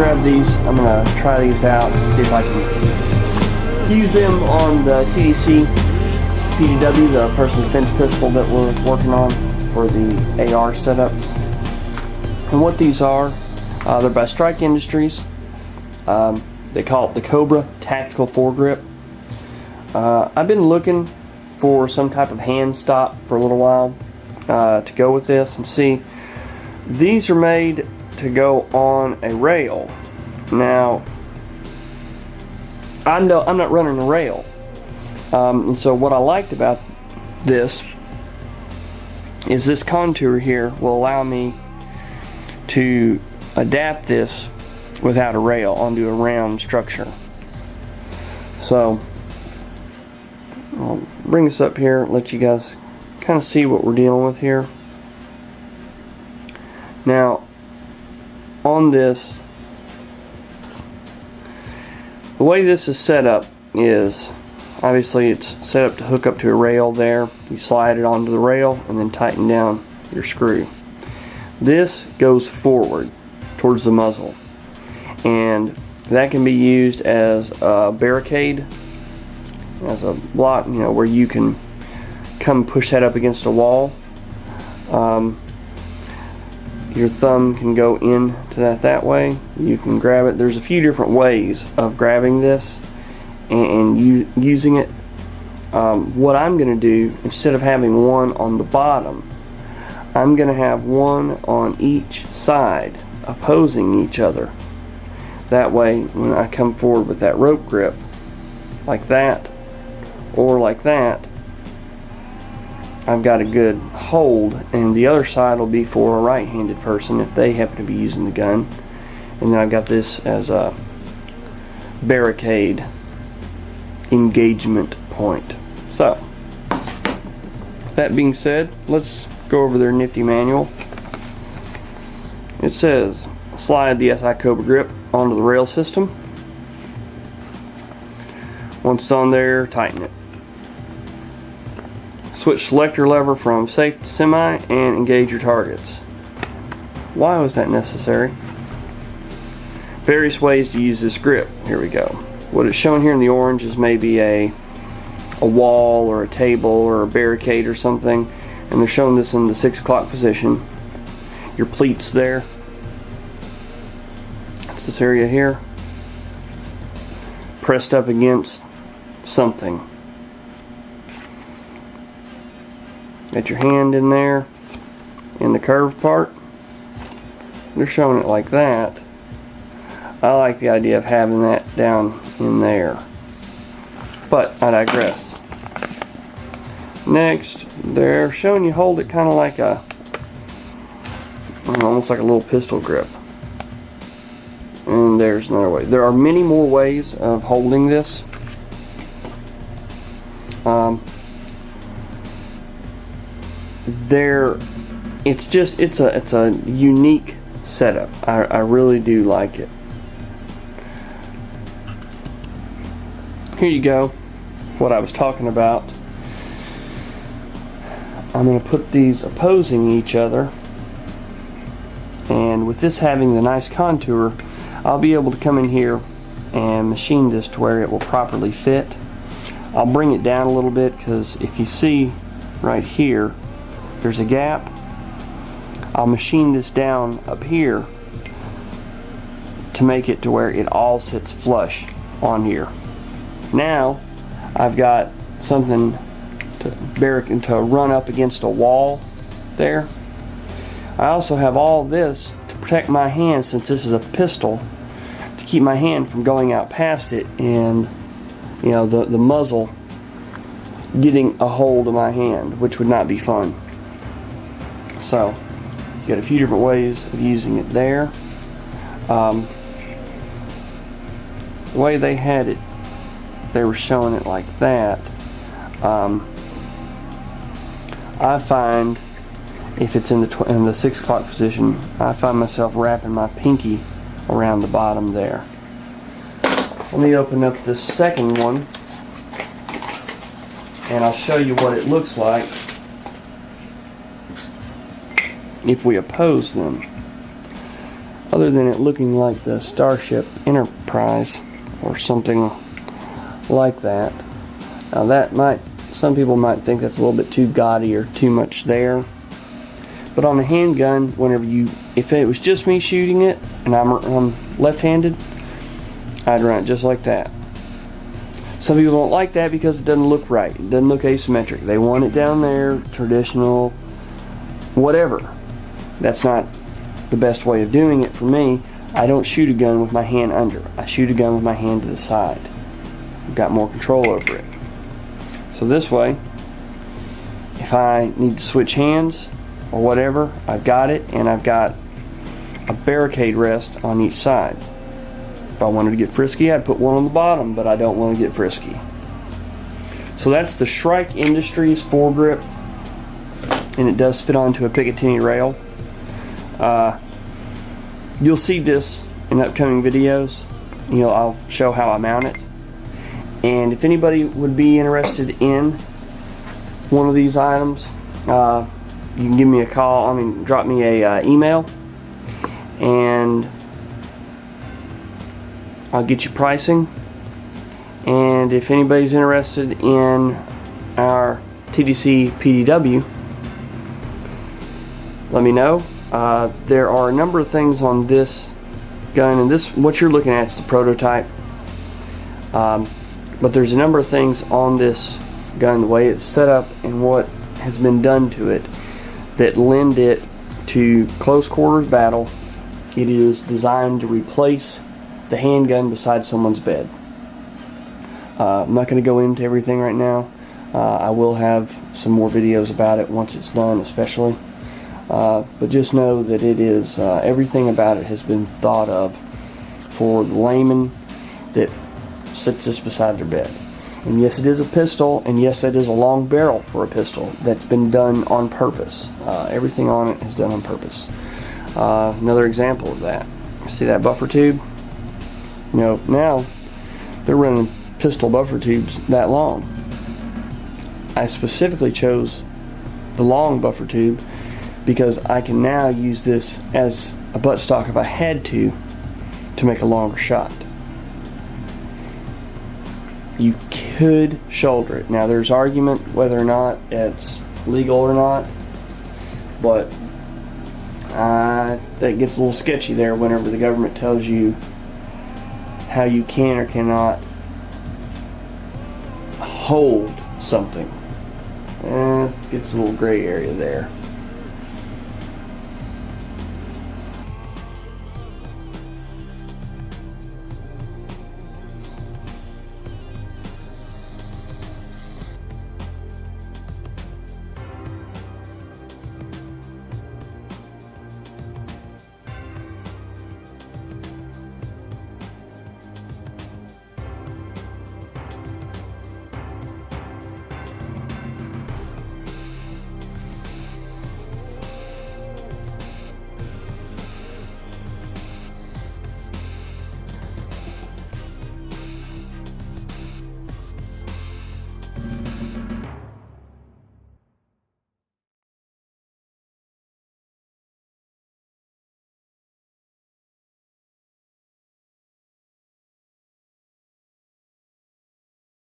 grab these. I'm going to try these out, see if I can use them on the TDC PDW, the personal defense pistol that we're working on for the AR setup. And what these are, they're by Strike Industries. They call it the Cobra Tactical ForeGrip. I've been looking for some type of hand stop for a little while to go with this, and see, these are made to go on a rail. Now, I'm not running a rail, and so what I liked about this is this contour here will allow me to adapt this without a rail onto a round structure. So I'll bring this up here and let you guys kind of see what we're dealing with here. Now, on this, the way this is set up is, obviously it's set up to hook up to a rail there. You slide it onto the rail and then tighten down your screw. This goes forward towards the muzzle, and that can be used as a barricade, as a block, you know, where you can come push that up against a wall. Your thumb can go into that way. You can grab it. There's a few different ways of grabbing this and using it. What I'm going to do, instead of having one on the bottom, I'm going to have one on each side opposing each other. That way, when I come forward with that rope grip, like that or like that, I've got a good hold, and the other side will be for a right-handed person if they happen to be using the gun. And then I've got this as a barricade engagement point. So, that being said, let's go over their nifty manual. It says, slide the SI Cobra Grip onto the rail system. Once it's on there, tighten it. Switch selector lever from safe to semi and engage your targets. Why was that necessary? Various ways to use this grip. Here we go. What is shown here in the orange is maybe a wall or a table or a barricade or something, and they're showing this in the 6 o'clock position. Your pleats there. It's this area here. Pressed up against something. Get your hand in there, in the curved part. They're showing it like that. I like the idea of having that down in there, but I digress. Next, they're showing you hold it kind of like a, almost like a little pistol grip. And there's another way. There are many more ways of holding this. It's a unique setup. I really do like it. Here you go, what I was talking about. I'm going to put these opposing each other, and with this having the nice contour, I'll be able to come in here and machine this to where it will properly fit. I'll bring it down a little bit, because if you see right here, there's a gap. I'll machine this down up here to make it to where it all sits flush on here. Now I've got something to run up against a wall there. I also have all this to protect my hand, since this is a pistol, to keep my hand from going out past it and, you know, the muzzle getting a hold of my hand, which would not be fun. So you got a few different ways of using it there. The way they had it, they were showing it like that. I find if it's in the 6 o'clock position, I find myself wrapping my pinky around the bottom there. Let me open up this second one, and I'll show you what it looks like if we oppose them. other than it looking like the Starship Enterprise or something like that. Now that might, some people might think that's a little bit too gaudy or too much there. But on a handgun, whenever if it was just me shooting it and I'm left-handed, I'd run it just like that. Some people don't like that because it doesn't look right. It doesn't look asymmetric. They want it down there, traditional, whatever. That's not the best way of doing it for me. I don't shoot a gun with my hand under. I shoot a gun with my hand to the side. I've got more control over it. So this way, if I need to switch hands or whatever, I've got it, and I've got a barricade rest on each side. If I wanted to get frisky, I'd put one on the bottom, but I don't want to get frisky. So that's the Strike Industries ForeGrip, and it does fit onto a Picatinny rail. You'll see this in upcoming videos. I'll show how I mount it. And if anybody would be interested in one of these items, you can give me a call. Drop me a email, and I'll get you pricing. And if anybody's interested in our TDC PDW, let me know. There are a number of things on this gun, and what you're looking at is the prototype. But there's a number of things on this gun, the way it's set up and what has been done to it, that lend it to close quarters battle. It is designed to replace the handgun beside someone's bed. I'm not going to go into everything right now. I will have some more videos about it once it's done, especially. But just know that it is, everything about it has been thought of for the layman that sits this beside their bed. And yes, it is a pistol, and yes, it is a long barrel for a pistol. That's been done on purpose. Everything on it is done on purpose. Another example of that. See that buffer tube? Now they're running pistol buffer tubes that long. I specifically chose the long buffer tube because I can now use this as a buttstock if I had to make a longer shot. You could shoulder it. Now there's argument whether or not it's legal or not, but that gets a little sketchy there whenever the government tells you how you can or cannot hold something. Gets a little gray area there.